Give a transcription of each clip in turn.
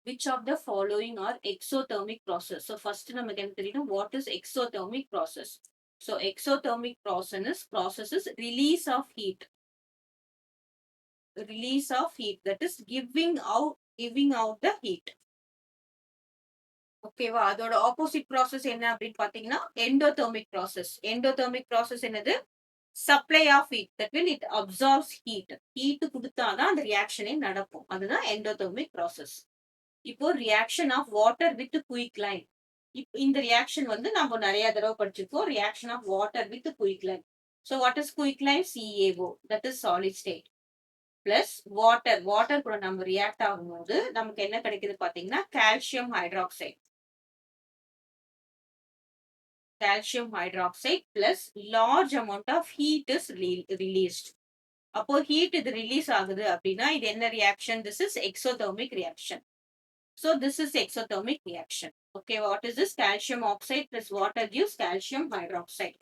which of the following are exothermic process? So first நமக்கு என்ன தெரியணும், what is exothermic process? So exothermic process is release of heat, that is giving out the heat. ஓகேவா? அதோட opposite process என்ன அப்படின்னு பாத்தீங்கன்னா endothermic process. Endothermic process என்னது? Supply of heat, that mean it absorbs heat. Heat கொடுத்தாதான் அந்த ரியாக்ஷனே நடக்கும். அதுதான் எண்டோதெர்மிக் ப்ராசஸ். இப்போ reaction of water with quicklime. இந்த ரியாக்ஷன் வந்து நம்ம நிறைய தடவை படிச்சிருக்கோம். Reaction of water with quicklime. So what is quicklime? CaO, that is solid state. Plus water கூட நம்ம ரியாக்ட் ஆகும்போது நமக்கு என்ன கிடைக்குது பாத்தீங்கன்னா calcium hydroxide. calcium hydroxide plus large amount of heat is released. அப்போ heat இது release ஆகுது அப்படின்னா இது என்ன reaction? This is exothermic reaction. So this is exothermic reaction. Okay, what is this? Calcium oxide plus water gives calcium hydroxide.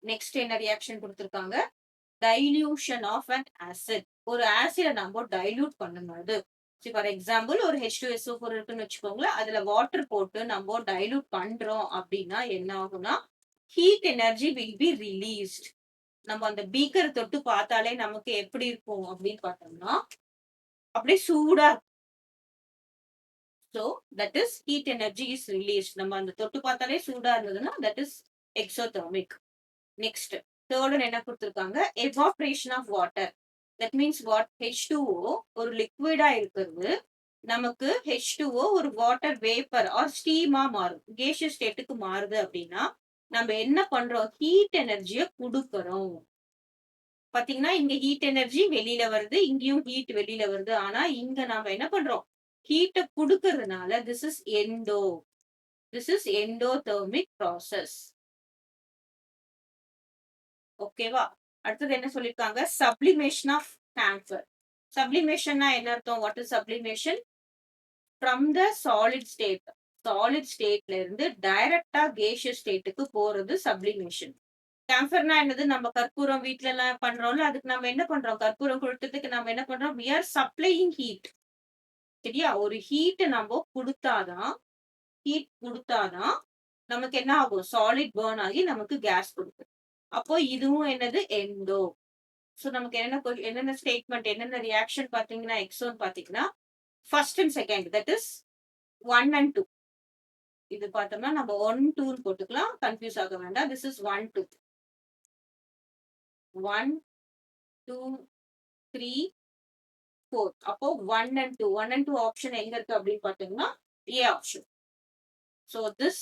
Next என்ன reaction கொடுத்திருக்காங்க? Dilution of an acid. ஒரு ஆசிட நம்ம டைல்யூட் பண்ணும்போது, ஃபார் எக்ஸாம்பிள் ஒரு H2SO4 இருக்குன்னு வச்சுக்கோங்களேன், அதுல water போட்டு நம்ம டைல்யூட் பண்றோம் அப்படின்னா என்ன ஆகும்னா heat energy will be released. நம்ம அந்த பீக்கர் தொட்டு பார்த்தாலே நமக்கு எப்படி இருக்கும் அப்படின்னு பார்த்தோம்னா அப்படியே சூடா. So that is heat energy is released. நம்ம அந்த தொட்டு பார்த்தாலே சூடா இருந்ததுன்னா that is exothermic. Next third என்ன கொடுத்துருக்காங்க? Evaporation of water. That means what H2O ஒரு லிக்விடா இருக்கிறது நமக்கு H2O ஒரு வாட்டர் வேப்பர் ஆர் ஸ்டீமா மாறும், கேஷியஸ் ஸ்டேட்டுக்கு மாறுது அப்படின்னா நம்ம என்ன பண்றோம்? ஹீட் எனர்ஜியை கொடுக்கறோம். பாத்தீங்கன்னா இங்க ஹீட் எனர்ஜி வெளியில வருது, இங்கேயும் ஹீட் வெளியில வருது. ஆனா இங்க நாம என்ன பண்றோம்? ஹீட்டை கொடுக்கறதுனால திஸ் இஸ் எண்டோதெர்மிக் ப்ராசஸ். ஓகேவா? அடுத்தது என்ன சொல்லிருக்காங்க? Sublimation of camber. சப்ளிமேஷன்னா என்ன அர்த்தம்? What is sublimation? From the solid ஸ்டேட்ல இருந்து டைரக்டா கேஷியஸ் ஸ்டேட்டுக்கு போறது சப்ளிமேஷன். கேம்பர்னா என்னது? நம்ம கற்பூரம் வீட்ல எல்லாம் பண்றோம்ல, அதுக்கு நம்ம என்ன பண்றோம்? கற்பூரம் கொளுத்துறதுக்கு நம்ம என்ன பண்றோம்? we are supplying heat. சரியா? ஒரு ஹீட் நம்ம கொடுத்தாதான் நமக்கு என்ன ஆகும்? சாலிட் பர்ன் ஆகி நமக்கு கேஸ் கொடுக்கும். அப்போ இதுவும் என்னது? எண்டோ. சோ நமக்கு என்னென்ன ஸ்டேட்மெண்ட், என்னென்ன ரியாக்ஷன் பாத்தீங்கன்னா எக்ஸோன் பாத்தீங்கன்னா first and second, that is 1 and 2. இது பார்த்தோம்னா நம்ம 1, 2 போட்டுக்கலாம், கன்ஃபியூஸ் ஆக வேண்டாம். This is 1, 2. 1, 2, 3, 4. அப்போ 1 and 2 ஆப்ஷன் எங்க இருக்கு அப்படின்னு பார்த்தீங்கன்னா A option. So this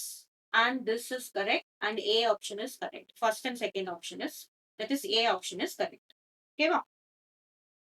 and this is correct and A option is correct. First and second option is, that is A option is correct. ஓகேவா?